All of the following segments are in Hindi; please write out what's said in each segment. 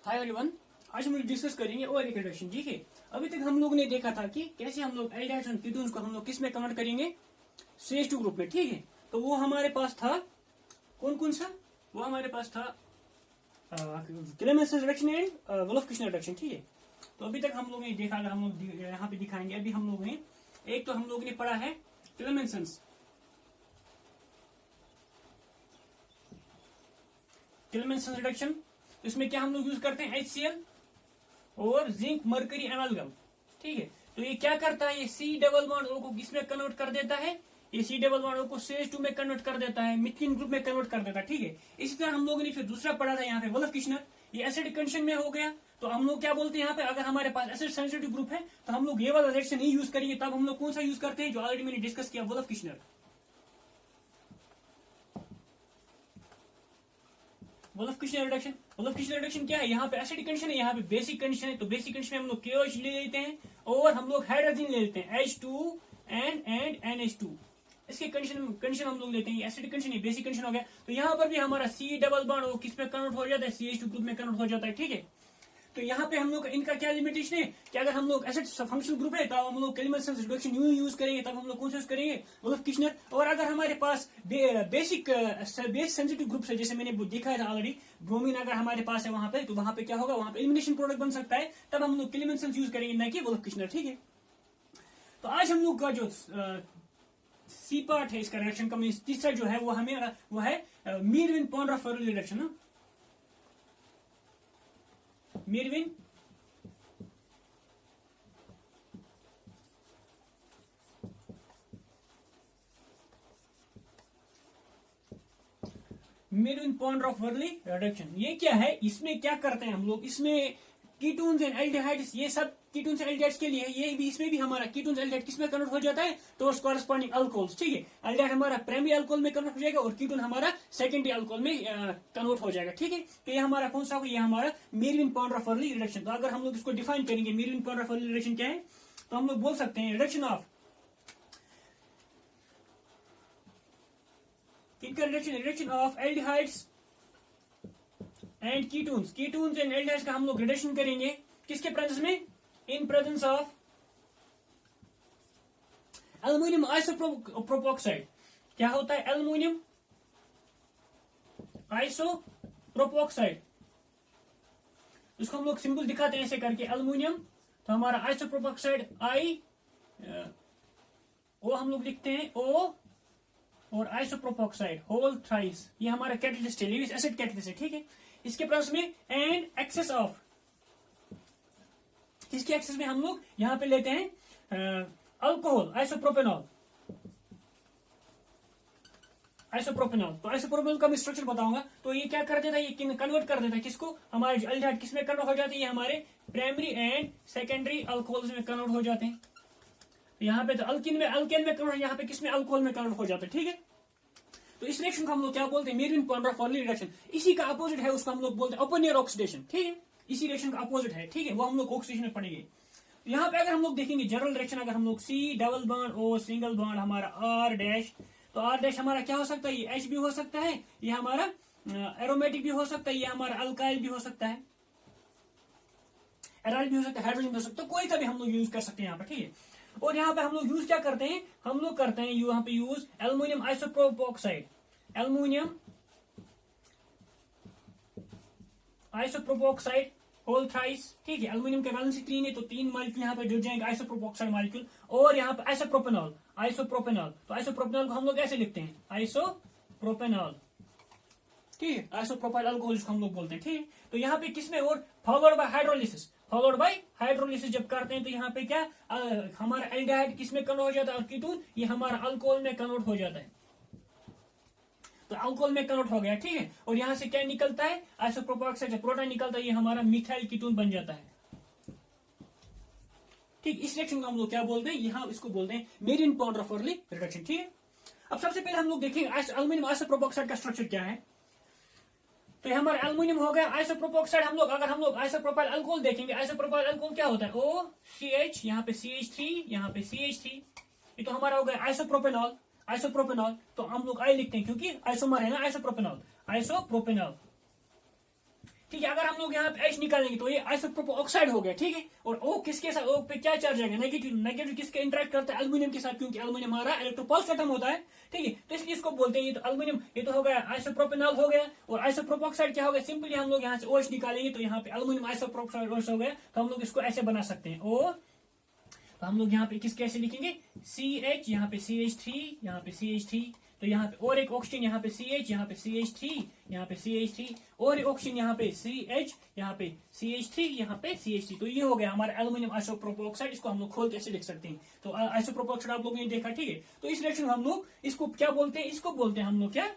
हाय एवरीवन, आज हम लोग डिस्कस करेंगे और एक रिडक्शन। ठीक है, अभी तक हम लोग ने देखा था कि कैसे हम लोग एल्डिहाइड्स और कीटोन्स को हम लोग किस में कन्वर्ट करेंगे, CH2 ग्रुप में। ठीक है, तो वो हमारे पास था कौन कौन सा, वो हमारे पास था Clemmensen reduction and Wolff-Kishner reduction. ठीक है, तो अभी तक हम लोग ने देखा, अगर हम लोग यहाँ पे दिखाएंगे, अभी हम लोग ने एक तो हम लोग ने पढ़ा है क्लेमेंसन रिडक्शन। इसमें क्या हम लोग यूज करते हैं, HCl और जिंक मरकरी एमालगम। ठीक है, तो ये क्या करता है, ये C डबल बॉन्ड O को किसमें कन्वर्ट कर देता है, ये C डबल बॉन्ड O को CH2 में कन्वर्ट कर देता है, मिथाइन ग्रुप में कन्वर्ट कर देता है। ठीक है, इसी तरह हम लोगों ने फिर दूसरा पढ़ा था यहाँ पे वोल्फ-किश्नर, ये एसिडिक कंडीशन में हो गया। तो हम लोग क्या बोलते हैं यहाँ पे, अगर हमारे पास एसिड सेंसिटिव ग्रुप है तो हम लोग ये वाला रिएक्शन नहीं यूज करेंगे, तब हम लोग कौन सा यूज करते हैं, जो ऑलरेडी मैंने डिस्कस किया, Wolff-Kishner. Wolff-Kishner reduction, Wolff-Kishner reduction क्या है, यहाँ पे एसिडिक कंडीशन है, यहाँ पे बेसिक कंडीशन है। तो बेसिक कंडीशन में हम लोग KOH ले लेते हैं और हम लोग हाइड्रोजन ले लेते हैं, H2 एंड NH2। इसके कंडीशन हम लोग लेते हैं, एसिडिक कंडीशन है, बेसिक कंडीशन हो गया। तो यहाँ पर भी हमारा C डबल बॉन्ड किस में कन्वर्ट हो जाता है, CH2 ग्रुप में कन्वर्ट हो जाता है। ठीक है, तो यहाँ पे हम लोग इनका क्या लिमिटेशन है कि अगर हम लोग एसिड फंक्शनल ग्रुप है तो हम लोग क्लेमेंसन रिडक्शन यूज करेंगे, तब हम लोग कौन सा यूज करेंगे, वोल्फ-किश्नर। और अगर हमारे पास बेसिक बेस सेंसिटिव ग्रुप है, जैसे मैंने दिखाया था ऑलरेडी, ब्रोमीन अगर हमारे पास है वहां पे, तो वहां पे क्या होगा, वहां पे एलिमिनेशन प्रोडक्ट बन सकता है, तब हम लोग क्लेमेंसन यूज करेंगे, ना कि वोल्फ-किश्नर। ठीक है, तो आज हम लोग का जो सी पार्ट है इसका रिडक्शन का, तीसरा जो है वो है मीरविन-पॉन्ड्रा-फर्ली रिडक्शन। मीरविन पॉन्ड्रा-फर्ली रिडक्शन, ये क्या है, इसमें क्या करते हैं हम लोग, इसमें कीटोन्स एंड एल्डिहाइड्स, ये सब कीटोन्स एंड एल्डिहाइड्स के लिए है। ये भी, इसमें भी हमारा कीटोन्स एल्डिहाइड किसमें कन्वर्ट हो जाता है, तो कॉरेस्पॉन्डिंग अल्कोहल्स। ठीक है, एल्डिहाइड हमारा प्राइमरी अल्कोहल में कन्वर्ट हो जाएगा और कीटोन हमारा सेकेंडरी अल्कोहल में कन्वर्ट हो जाएगा। ठीक है, तो ये हमारा कौन सा, ये हमारा मीरविन-पॉन्ड्रा-फर्ली रिडक्शन। तो अगर हम लोग इसको डिफाइन करेंगे, मीरविन-पॉन्ड्रा-फर्ली रिडक्शन क्या है, तो हम लोग बोल सकते हैं reduction of reduction of aldehydes and ketones and aldehydes का हम लोग रिडक्शन करेंगे किसके प्रेजेंस में, इन प्रेजेंस ऑफ एल्युमिनियम आइसोप्रोपोक्साइड। क्या होता है, एल्युमिनियम आइसोप्रोपोक्साइड, इसको हम लोग सिंबल दिखाते हैं ऐसे करके, एल्युमिनियम, तो हमारा आइसोप्रोपोक्साइड ओ हम लोग लिखते हैं O, और आइसोप्रोपोक्साइड होल थ्राइस, ये हमारा कैटलिस्ट है, लेविस एसिड कैटलिस्ट है। ठीक है, इसके प्लस में एंड एक्सेस ऑफ, किसके एक्सेस में हम लोग यहां पे लेते हैं अल्कोहल, आइसोप्रोपेनॉल। तो आइसोप्रोपेनॉल का मैं स्ट्रक्चर बताऊंगा। तो ये क्या कर देता है, ये कन्वर्ट कर देता है किसको, हमारे जो एल्डिहाइड किसमें कन्वर्ट हो जाते हैं, ये हमारे प्राइमरी एंड सेकेंडरी अल्कोहल्स में कन्वर्ट हो जाते हैं। यहाँ पे तो अल्केन में कन्वर्ट, यहाँ पे किसमें, अल्कोहल में कन्वर्ट हो जाता है। ठीक है, तो इस रिएक्शन को हम लोग क्या बोलते हैं, मीरविन-पॉन्ड्रा-फर्ली रिडक्शन। इसी का अपोजिट है, उसको हम लोग बोलते हैं ओपन एयर ऑक्सीडेशन। ठीक है, इसी रिएक्शन का अपोजिट है। ठीक है, वो हम लोग ऑक्सीडेशन में पढ़ेंगे। यहाँ पे अगर हम लोग देखेंगे जनरल रिएक्शन, अगर हम लोग C double bond O single bond हमारा R', तो R' हमारा क्या हो सकता है, ये H भी हो सकता है, ये हमारा एरोमेटिक भी हो सकता है, ये हमारा अल्काइल भी हो सकता है, एराइल भी हो सकता है, हाइड्रोजन भी हो सकता है, कोई सा भी हम लोग यूज कर सकते हैं यहाँ पे। ठीक है, और यहाँ पे हम लोग यूज क्या करते हैं, हम लोग करते हैं यहाँ पे use aluminium isopropoxide, aluminium isopropoxide whole thrice. ठीक है, एल्युमिनियम के वैलेंसी 3 है, तो 3 मॉलिक्यूल यहाँ पे जुड़ जाएंगे, आइसोप्रोपोक्साइड मॉलिक्यूल। और यहाँ पे आइसोप्रोपेनॉल, तो आइसोप्रोपेनॉल को हम लोग ऐसे लिखते हैं, आइसोप्रोपेनॉल। ठीक है, आइसोप्रोपाइल अल्कोहल हम लोग बोलते हैं। ठीक है, तो यहाँ पे किसमें, और फॉलोड बाय हाइड्रोलिसिस जब करते हैं, तो यहाँ पे क्या हमारा एल्डिहाइड किसमें कन्वर्ट हो जाता है, और कीटोन ये हमारा अल्कोहल में कन्वर्ट हो जाता है, तो अल्कोहल में कन्वर्ट हो गया। ठीक है, और यहाँ से क्या निकलता है, आइसोप्रोपोक्साइड से प्रोटॉन निकलता है, ये हमारा मिथाइल कीटोन बन जाता है। ठीक, इस रिएक्शन को हम लोग क्या बोलते हैं, यहाँ इसको बोलते हैं मीरविन-पॉन्ड्रा-फर्ली रिडक्शन। ठीक है, अब सबसे पहले हम लोग देखेंगे एल्युमिनियम आइसोप्रोपोक्साइड का स्ट्रक्चर क्या है। तो ये हमारा एल्युमिनियम हो गया, आइसोप्रोपोक्साइड अगर हम लोग आइसोप्रोपाइल अल्कोहल देखेंगे, आइसोप्रोपाइल अल्कोहल क्या होता है, OCH, यहाँ पे CH3, यहाँ पे CH3, ये तो हमारा हो गया आइसोप्रोपेनॉल। तो हम लोग I लिखते हैं क्योंकि आइसोमर है ना, आइसोप्रोपेनॉल। ठीक है। अगर हम लोग यहाँ पे H निकालेंगे तो ये आइसोप्रोप ऑक्साइड हो गया, ठीक है। और O किसके साथ, O पे क्या चार्ज आएगा, नेगेटिव। नेगेटिव किसके इंटरेक्ट करता है, एल्यूमिनियम के साथ, क्योंकि एल्यूमिनियम हमारा इलेक्ट्रोपॉजिटिव एटम होता है, ठीक है। तो इसलिए इसको बोलते हैं, ये तो एल्यूमिनियम, ये तो हो गया आइसोप्रोपेनॉल हो गया। और आइसोप्रोप ऑक्साइड क्या हो गया, सिंपली हम लोग यहाँ से OH निकालेंगे तो यहाँ पे एल्यूमिनियम आइसोप्रोप ऑक्साइड हो गया। तो हम लोग इसको ऐसे बना सकते हैं, O। तो हम लोग यहाँ पे किस कैसे लिखेंगे, CH, यहाँ पे CH3, यहाँ पे CH3, तो यहाँ पे और एक ऑक्सीजन, यहाँ पे CH, यहाँ पे CH3, यहाँ पे CH3, और एक ऑक्सीजन यहाँ पे CH, यहाँ पे CH3, यहाँ पे CH3। तो ये हो गया हमारा एल्यूमिनियम आइसोप्रोप ऑक्साइड। इसको हम लोग खोल कैसे लिख सकते हैं, तो आइसोप्रोप ऑक्साइड आप लोगों ने देखा, ठीक है। तो इस रिएक्शन हम लोग इसको क्या बोलते हैं, इसको बोलते हैं हम लोग क्या,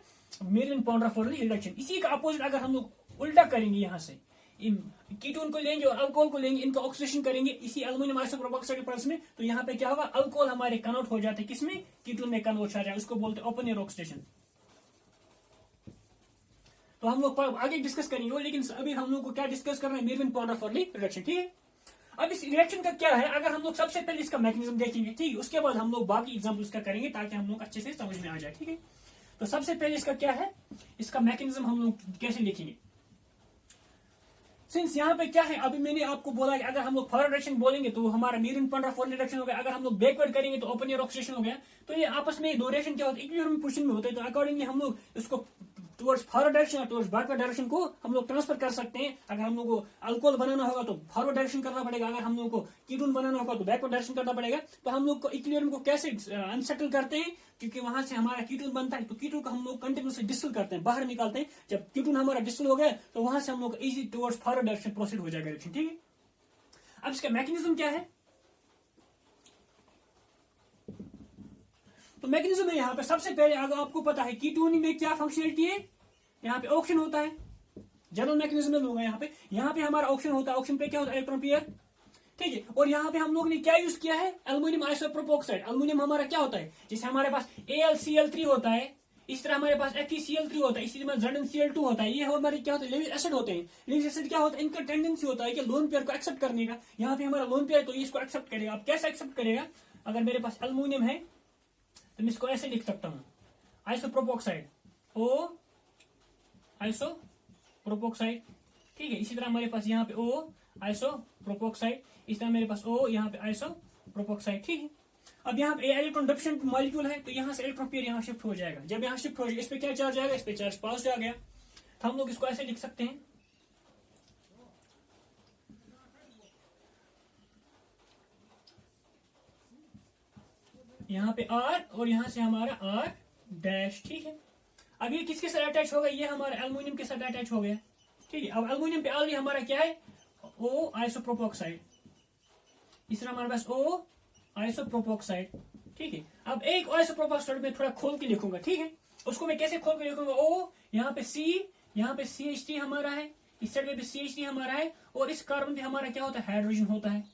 मेरविन-पॉन्ड्राफोर्ली रिएक्शन। इसी का अपोजिट अगर हम लोग उल्टा करेंगे, यहाँ से कीटोन को लेंगे और अल्कोहल को लेंगे, इनका ऑक्सीडेशन करेंगे इसी एल्यूमिनियम आइसोप्रोप ऑक्साइड प्लस में, तो यहाँ पे क्या होगा, अल्कोहल हमारे कन्वर्ट हो जाते हैं किसमें, कीटोन में कन्वर्ट हो जाए, उसको बोलते हैं ओपन एयर ऑक्सीडेशन। तो हम लोग आगे डिस्कस करेंगे, लेकिन अभी हम लोग को क्या डिस्कस करना है, मेरविन-पॉन्ड्राफोर्ली रिएक्शन, ठीक है। अब इस रिएक्शन का क्या है, अगर हम लोग सबसे पहले इसका मैकेनिज्म देखेंगे, ठीक है, उसके बाद हम लोग बाकी एग्जाम्पल इसका करेंगे ताकि हम लोग अच्छे से समझ में आ जाए, ठीक है। तो सबसे पहले इसका क्या है, इसका मैकेनिज्म हम लोग कैसे लिखेंगे। सिंस यहाँ पे क्या है, अभी मैंने आपको बोला कि अगर हम लोग फॉरवर्ड डायरेक्शन बोलेंगे तो हमारा मेरविन-पॉन्ड्राफोर्ली रिएक्शन हो गया, अगर हम लोग बैकवर्ड करेंगे तो ओपन एयर ऑक्सीडेशन हो गया। तो ये आपस में दो रिएक्शन क्या होते हैं, इक्विलिब्रियम पोजीशन में होते हैं। तो अकॉर्डिंगली हम लोग इसको टुवर्ड्स फॉरवर्ड डायरेक्शन और टुवर्ड्स बैकवर्ड डायरेक्शन को हम लोग ट्रांसफर कर सकते हैं। अगर हम लोग को अल्कोहल बनाना होगा तो फॉरवर्ड डायरेक्शन करना पड़ेगा, अगर हम लोग को कीटोन बनाना होगा तो बैकवर्ड डायरेक्शन करना पड़ेगा। तो हम लोग को इक्विलिब्रियम को कैसे अनसेटल करते हैं, क्योंकि वहां से हमारा कीटोन बनता है, तो कीटोन को हम लोग कंटिन्यूसली डिस्टिल करते हैं, बाहर निकालते हैं। जब कीटोन हमारा डिस्टिल हो गया तो वहां से हम लोग easy towards forward direction proceed हो जाएगा रिएक्शन, ठीक है। अब इसका मैकेनिज्म क्या है, तो मैकेनिज्म है यहाँ पे सबसे पहले, अगर आपको पता है कीटोन में क्या फंक्शनलिटी है, यहाँ पे ऑक्सीजन होता है, जनरल मैकेनिज्म में लूंगा यहाँ पे हमारा ऑक्सीजन होता है, ऑक्सीजन पे क्या होता है, इलेक्ट्रॉन पेयर, ठीक है। और यहाँ पे हम लोग ने क्या यूज किया है, एल्यूमिनियम आइसोप्रोप ऑक्साइड। एल्यूमिनियम हमारा क्या होता है, जैसे हमारे पास AlCl3 होता है, इस तरह हमारे पास FeCl3 होता है, इसी तरह ZnCl2 होता है। ये हमारे क्या होते हैं, लेविस एसिड होते हैं। लेविस एसिड क्या होता है, इनका टेंडेंसी होता है कि लोन पेयर को एक्सेप्ट करने का। यहाँ पे हमारा लोन पेयर तो ये इसको एक्सेप्ट करेगा। अब कैसे एक्सेप्ट करेगा, अगर मेरे पास एल्यूमिनियम है तो मैं इसको ऐसे लिख सकता हूँ, आइसोप्रोप ऑक्साइड, O आइसोप्रोप ऑक्साइड, ठीक है। इसी तरह हमारे पास यहाँ पे O आइसोप्रोप ऑक्साइड, इस तरह मेरे पास O यहाँ पे आइसोप्रोप ऑक्साइड, ठीक है। अब यहाँ पे इलेक्ट्रॉन डेफिशिएंट मॉलिक्यूल है, तो यहाँ से इलेक्ट्रॉन पेयर यहाँ शिफ्ट हो जाएगा। जब यहाँ शिफ्ट हो जाएगा, इस पे क्या चार्ज आएगा, इस पे चार्ज पॉजिटिव आ गया। तो हम लोग इसको ऐसे लिख सकते हैं, यहाँ पे R और यहाँ से हमारा R डैश, ठीक है। अब ये किसके साथ अटैच होगा, ये हमारा एल्यूमिनियम के साथ अटैच हो गया, ठीक है। अब एल्यूमिनियम पे ऑलरेडी हमारा क्या है, O आइसोप्रोप ऑक्साइड, इस तरह हमारे पास O आइसोप्रोप ऑक्साइड, ठीक है। अब एक आइसोप्रोप ऑक्साइड में थोड़ा खोल के लिखूंगा, ठीक है। उसको मैं कैसे खोल के लिखूंगा, O यहाँ पे C, यहाँ पे CH3 हमारा है, इस साइड में भी CH3 हमारा है, और इस कार्बन पे हमारा क्या होता है, हाइड्रोजन होता है,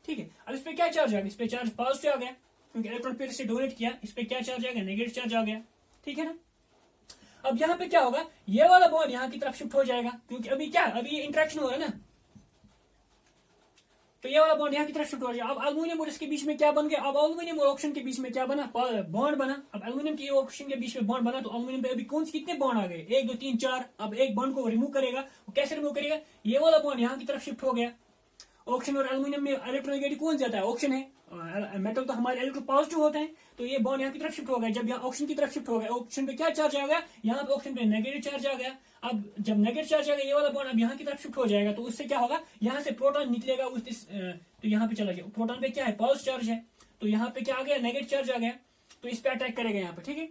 ठीक है। अब इस पे क्या चार्ज आ गया, इस पे चार्ज पॉजिटिव आ गया, क्योंकि इलेक्ट्रॉन पेयर से डोनेट किया। इस पे क्या चार्ज आ गया, नेगेटिव चार्ज आ गया, ठीक है ना। अब यहाँ पे क्या होगा, ये वाला बॉन्ड यहाँ की तरफ शिफ्ट हो जाएगा, क्योंकि अभी क्या, अभी ये इंटरेक्शन हो रहा है ना, तो ये वाला बॉन्ड यहाँ की तरफ शिफ्ट हो जाएगा। अब एल्यूमिनियम और इसके बीच में क्या बन गया, अब एल्यूमिनियम और ऑक्सीजन के बीच में क्या बना, बॉन्ड बना। अब एल्यूमिनियम की ऑक्सीजन के बीच में बॉन्ड बना, तो एल्यूमिनियम पे अभी कौन से कितने बॉन्ड आ गए, 1 2 3 4। अब एक बॉन्ड को रिमूव करेगा, वो कैसे रिमूव करेगा, ये वाला बॉन्ड यहाँ की तरफ शिफ्ट हो गया। ऑक्सीजन और एल्यूमिनियम में इलेक्ट्रोनेगेटिव कौन जाता है, ऑक्सीजन है। मेटल तो हमारे इलेक्ट्रो पॉजिटिव होते हैं, तो ये बॉन्ड यहाँ की तरफ शिफ्ट हो गया। जब यहाँ ऑक्सीजन की तरफ शिफ्ट हो गया, ऑक्सीजन पे क्या चार्ज आ गया, यहाँ पे ऑक्सीजन पे नेगेटिव चार्ज आ गया। अब जब नेगेटिव चार्ज आ गया, ये वाला बॉन्ड अब यहाँ की तरफ शिफ्ट हो जाएगा, तो उससे क्या होगा, यहाँ से प्रोटॉन निकलेगा तो यहाँ पे चला गया। प्रोटॉन पे क्या है, पॉजिटिव चार्ज है, तो यहाँ पे क्या आ गया, नेगेटिव चार्ज आ गया, तो इस पे अटैक करेगा यहाँ पे, ठीक है।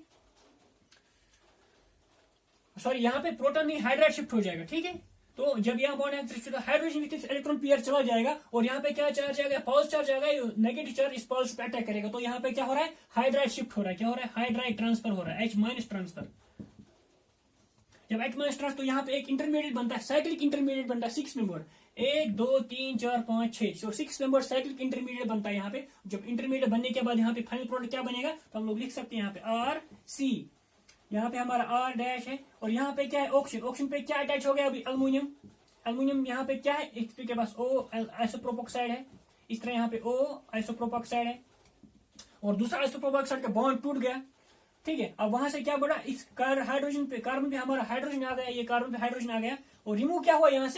सॉरी, यहाँ पे प्रोटॉन नहीं, हाइड्राइड शिफ्ट हो जाएगा, ठीक है। तो जब यहाँ बॉन्ड हाइड्रोजन इलेक्ट्रॉन पेयर चला जाएगा, और यहाँ पे क्या चार्ज आ गया, पॉजिटिव चार्ज आ गया, नेगेटिव चार्ज इस पॉजिटिव पे अटैक करेगा, तो यहाँ पे क्या हो रहा है, हाइड्राइड शिफ्ट हो रहा है, क्या हो रहा है, हाइड्राइड ट्रांसफर हो रहा है, H माइनस ट्रांसफर। जब H माइनस ट्रांसफर, तो यहाँ पे एक इंटरमीडिएट बनता है, साइक्लिक इंटरमीडिएट बनता है 6 मेंबर, 1 2 3 4 5 6, और 6 मेंबर साइक्लिक इंटरमीडिएट बनता है यहाँ पे। जब इंटरमीडिएट बनने के बाद यहाँ पे फाइनल प्रोडक्ट क्या बनेगा, तो हम लोग लिख सकते हैं यहाँ पे RC, यहाँ पे हमारा R डैश है, और यहाँ पे क्या है, ऑक्सीजन। ऑक्सीजन पे क्या अटैच हो गया, अभी एल्यूमिनियम। एल्यूमिनियम यहाँ पे क्या है, एक के पास O आइसोप्रोप ऑक्साइड है, इस तरह यहाँ पे O आइसोप्रोप ऑक्साइड है, और दूसरा आइसोप्रोप ऑक्साइड का बॉन्ड टूट गया, ठीक है। अब वहां से क्या बढ़ा, इस हाइड्रोजन पे, कार्बन पे हमारा हाइड्रोजन आ गया, ये कार्बन पे हाइड्रोजन आ गया, और रिमूव क्या हुआ यहाँ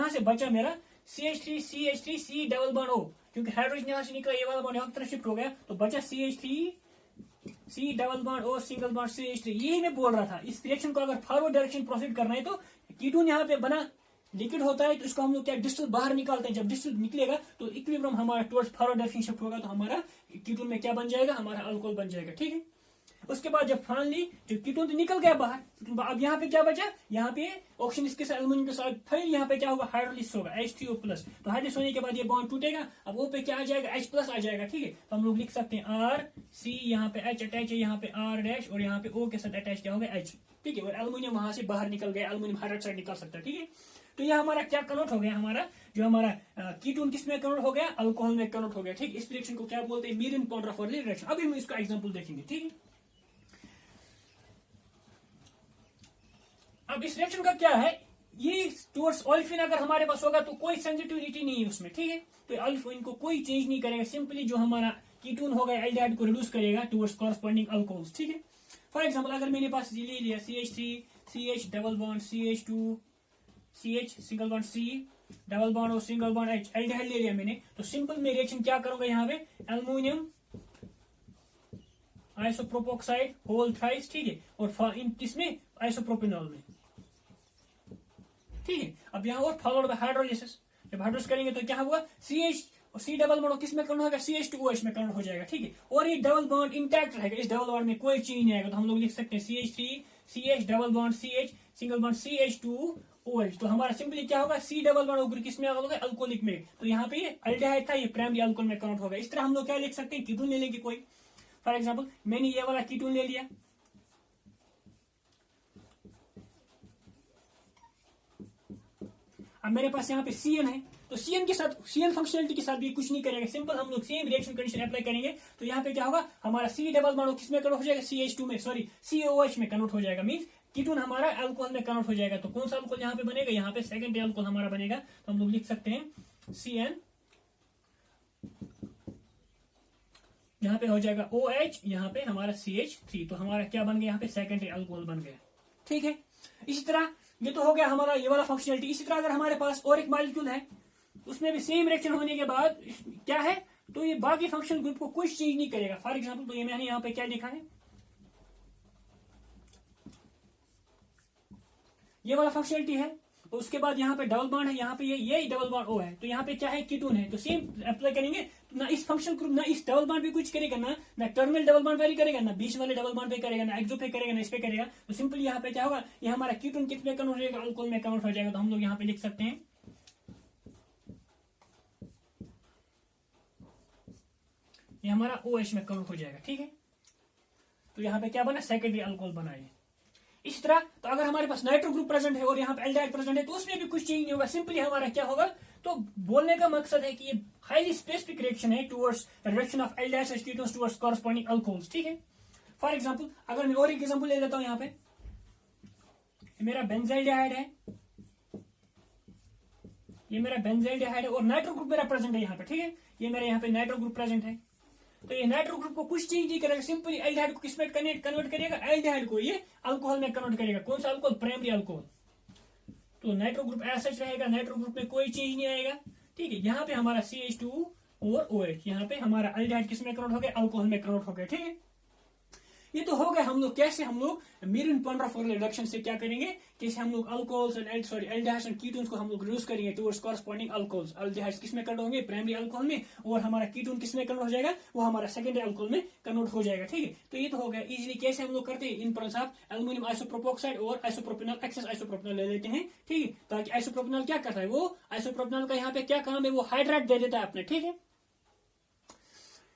से बचा मेरा CH3 C double bond O, क्योंकि हाइड्रोजन यहाँ से निकला, ये वाला बॉन्ड यहाँ की तरफ शिफ्ट हो गया, तो बचा CH3 C double bond O single bond CH3। यही मैं बोल रहा था, इस रिएक्शन को अगर फॉरवर्ड डायरेक्शन प्रोसीड करना है तो कीटोन यहाँ पे बना, लिक्विड होता है, तो इसको हम लोग क्या डिस्टिल बाहर निकालते हैं। जब डिस्टिल निकलेगा तो इक्विलिब्रियम हमारा टुवर्ड्स फॉरवर्ड डायरेक्शन शिफ्ट होगा, तो हमारा कीटोन में क्या बन जाएगा, हमारा अल्कोहल बन जाएगा। ठीक है। उसके बाद जब फाइनली जो कीटोन तो निकल गया बाहर, अब यहाँ पे क्या बचा, यहाँ पे ऑक्सीजन इसके साथ एल्युमिनियम के साथ, फिर यहाँ पे क्या होगा, हाइड्रोलिसिस होगा H3O+। तो हाइड्रोलिसिस होने के बाद ये बॉन्ड टूटेगा, अब O पे क्या आ जाएगा, H+ आ जाएगा। ठीक है। तो हम लोग लिख सकते हैं RC, यहाँ पे H अटैच है, यहाँ पे R' और यहाँ पे O के साथ अटैच क्या होगा, H। ठीक है। और एल्युमिनियम वहां से बाहर निकल गया, एल्युमिनियम हाइड्रोक्साइड निकल सकता है। ठीक है। तो ये हमारा क्या कन्वर्ट हो गया, हमारा जो हमारा कीटोन किस में कन्वर्ट हो गया, अल्कोहल में कन्वर्ट हो गया। ठीक। इस रिएक्शन को क्या बोलते हैं, मीरन-पॉन्ड्रा-फॉरली रिएक्शन। अभी हम इसका एग्जांपल देखेंगे। ठीक है। अब इस रिएक्शन का क्या है, ये टुवर्ड्स ओलेफिन अगर हमारे पास होगा तो कोई सेंसिटिविटी नहीं है उसमें। ठीक है। तो ओलेफिन को कोई चेंज नहीं करेगा, सिंपली जो हमारा कीटोन होगा एल्डिहाइड को रिड्यूस करेगा टुवर्ड्स कॉरस्पॉन्डिंग अल्कोहल्स। ठीक है। फॉर एग्जांपल अगर मेरे पास ले लिया CH3 CH double bond CH2 CH single bond C double bond और सिंगल बॉन्ड H, एल्डिहाइड ले लिया मैंने, तो सिंपल मैं रिएक्शन क्या करूंगा, यहाँ पे एल्युमिनियम आइसोप्रोपोक्साइड होल थ्राइस। ठीक है। और किसमें, आइसोप्रोपिनॉल में। ठीक है। अब यहाँ और फॉलोड बाय हाइड्रोलिसिस, जब हाइड्रोलिसिस करेंगे तो क्या हुआ, C डबल बॉन्ड किस में कन्वर्ट होगा, CH2OH में कन्वर्ट हो जाएगा। ठीक है। और ये डबल बॉन्ड इंटैक्ट रहेगा, इस डबल बॉन्ड में कोई चेंज नहीं आएगा, तो हम लोग लिख सकते हैं CH3 CH double bond CH single bond CH2OH। तो हमारा सिंपली क्या होगा, C डबल बॉन्ड ग्रुप किस में होगा, अल्कोहलिक में। तो यहाँ पे ये एल्डिहाइड था, ये प्राइमरी अल्कोहल में कन्वर्ट होगा। इस तरह हम लोग क्या लिख सकते हैं, कीटोन ले लेंगे कोई। फॉर एग्जाम्पल मैंने ये वाला कीटोन ले लिया, अब मेरे पास यहाँ पे CN है, तो CN के साथ, CN फंक्शनलिटी के साथ भी कुछ नहीं करेगा, सिंपल हम लोग सेम रिएक्शन कंडीशन अप्लाई करेंगे। तो यहाँ पे क्या होगा, हमारा C डबल बॉन्ड किस में कन्वर्ट हो जाएगा, CH2 में, सॉरी COH में कन्वर्ट हो जाएगा, मींस कीटोन हमारा अल्कोहल में कन्वर्ट हो जाएगा। तो कौन सा अल्कोहल यहाँ पे बनेगा, यहाँ पे सेकेंडरी अल्कोहल हमारा बनेगा। तो हम लोग लिख सकते हैं CN, यहाँ पे हो जाएगा OH, यहाँ पे हमारा CH3, तो हमारा क्या बन गया, यहाँ पे सेकेंडरी अल्कोहल बन गया। ठीक है। इसी तरह ये तो हो गया हमारा ये वाला फंक्शनलिटी। इसी तरह अगर हमारे पास और एक मॉलिक्यूल है, उसमें भी सेम रिएक्शन होने के बाद क्या है, तो ये बाकी फंक्शनल ग्रुप को कुछ चेंज नहीं करेगा। फॉर एग्जांपल तो ये मैंने यहाँ पे क्या लिखा है, ये वाला फंक्शनलिटी है, तो उसके बाद यहाँ पे डबल बॉन्ड है, यहाँ पे ये डबल बॉन्ड O है, तो यहाँ पे क्या है, कीटोन है, तो सेम अप्लाई करेंगे। तो ना इस फंक्शनल ग्रुप, ना इस डबल बॉन्ड पे कुछ करेगा, ना टर्मिनल डबल बॉन्ड पे करेगा, ना बीच वाले डबल बॉन्ड पे करेगा, ना एक्सो पे करेगा, ना इस पे करेगा। तो सिंपली यहाँ पे क्या होगा, ये हमारा कीटोन किस में कन्वर्ट हो जाएगा, अल्कोहल में कन्वर्ट हो जाएगा। तो हम लोग यहाँ पे लिख सकते हैं ये हमारा OH में कन्वर्ट हो जाएगा। ठीक है। तो यहाँ पे क्या बना, सेकेंडरी अल्कोहल बना है। इस तरह तो अगर हमारे पास नाइट्रो ग्रुप प्रेजेंट है और यहाँ पे एल्डिहाइड प्रेजेंट है, तो उसमें भी कुछ चेंज नहीं होगा, सिंपली हमारा क्या होगा। तो बोलने का मकसद है कि ये हाईली स्पेसिफिक रिएक्शन है towards reduction of aldehydes ketones towards corresponding alcohols. ठीक है। फॉर एग्जांपल अगर मैं और एक एग्जांपल ले लेता हूं, यहाँ पे मेरा बेंजाइलडिहाइड है, ये मेरा बेंजाइलडिहाइड है और नाइट्रो ग्रुप मेरा प्रेजेंट है यहाँ पे। ठीक है। ये मेरा यहाँ पे नाइट्रो ग्रुप प्रेजेंट है, तो ये नाइट्रो ग्रुप को कुछ चेंज नहीं करेगा, सिंपली एल्डिहाइड को किसमें कन्वर्ट करेगा, एल्डिहाइड को ये अल्कोहल में कन्वर्ट करेगा। कौन सा अल्कोहल, प्राइमरी अल्कोहल। तो नाइट्रो ग्रुप ऐसा रहेगा, नाइट्रो ग्रुप में कोई चेंज नहीं आएगा। ठीक है। यहाँ पे हमारा CH2 और OH, यहाँ पे हमारा एल्डिहाइड किसमें कन्वर्ट हो गया, अल्कोहल में कन्वर्ट हो गया। ठीक है। ये तो हो गया हम लोग कैसे हम लोग मीरन-पॉन्ड्रा-फॉरली रिडक्शन से क्या करेंगे, कैसे हम लोग alcohols and aldehydes and ketones को हम लोग रिड्यूस करेंगे टुवर्ड्स कॉरस्पॉन्डिंग अल्कोहल्स। एल्डिहाइड्स किसमें कन्वर्ट होंगे, प्राइमरी अल्कोहल में, और हमारा कीटोन किसमें कन्वर्ट हो जाएगा, वो हमारा सेकेंडरी अल्कोहल में कन्वर्ट हो जाएगा। ठीक है। तो ये तो हो गया इजीली कैसे हम लोग करते हैं, इन प्रेजेंस ऑफ एल्युमिनियम आइसोप्रोपोक्साइड और आइसोप्रोपिनॉल, एक्सेस आइसोप्रोपिनॉल ले लेते हैं। ठीक है। ताकि आइसोप्रोपिनॉल क्या करता है, वो आइसोप्रोपिनॉल का यहाँ पे क्या काम है, वो हाइड्रेट दे देता है अपने। ठीक है।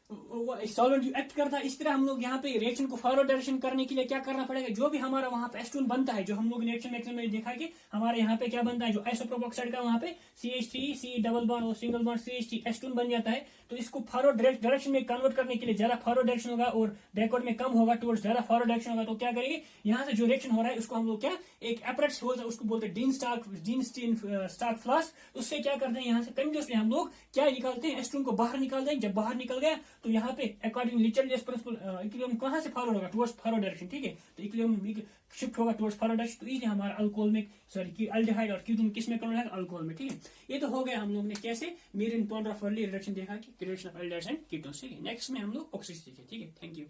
सॉल्वेंट एक्ट करता है। इस तरह हम लोग यहाँ पे रिएक्शन को फॉरवर्ड डायरेक्शन करने के लिए क्या करना पड़ेगा, जो भी हमारा वहां पे एस्टोन बनता है, जो हम लोग रिएक्शन में देखा कि हमारे यहाँ पे क्या बनता है, जो आइसोप्रोपोक्साइड का वहां पे CH3 C डबल बॉन्ड और सिंगल बॉन्ड CH3 एस्टोन बन जाता है। तो इसको फॉरवर्ड डायरेक्शन में कन्वर्ट करने के लिए ज्यादा फॉरवर्ड डायरेक्शन होगा और बैकवर्ड में कम होगा, टुवर्ड्स ज्यादा फॉरवर्ड डायरेक्शन होगा। तो क्या करेंगे, यहाँ से जो रिएक्शन हो रहा है उसको हम लोग क्या, एक एपरेट्स होता है, उसको बोलते हैं डीन स्टार्क फ्लास्क। उससे क्या करते हैं, यहाँ से कंटिन्यूसली हम लोग क्या निकालते हैं, एस्टोन को बाहर निकालते हैं। जब बाहर निकल गया तो यहाँ पे अकॉर्डिंग लिचरलेस प्रिंसिपल इक्विलिब्रियम कहाँ से फॉरवर्ड होगा, टुवर्ड्स फॉरवर्ड डायरेक्शन, ठीक है। तो इक्विलिब्रियम शिफ्ट होगा टुवर्ड्स फॉरवर्ड डायरेक्शन, तो इजीली हमारा अल्कोहल में सॉरी अल्डिहाइड और कीटोन किस में कन्वर्ट होगा, अल्कोहल में, ठीक है। ये तो हो गया हम लोग ने कैसे marine point of early reduction देखा कि reduction of aldehydes and ketones, ठीक है। नेक्स्ट में हम लोग ऑक्सीडेशन देखें, ठीक है। Thank you.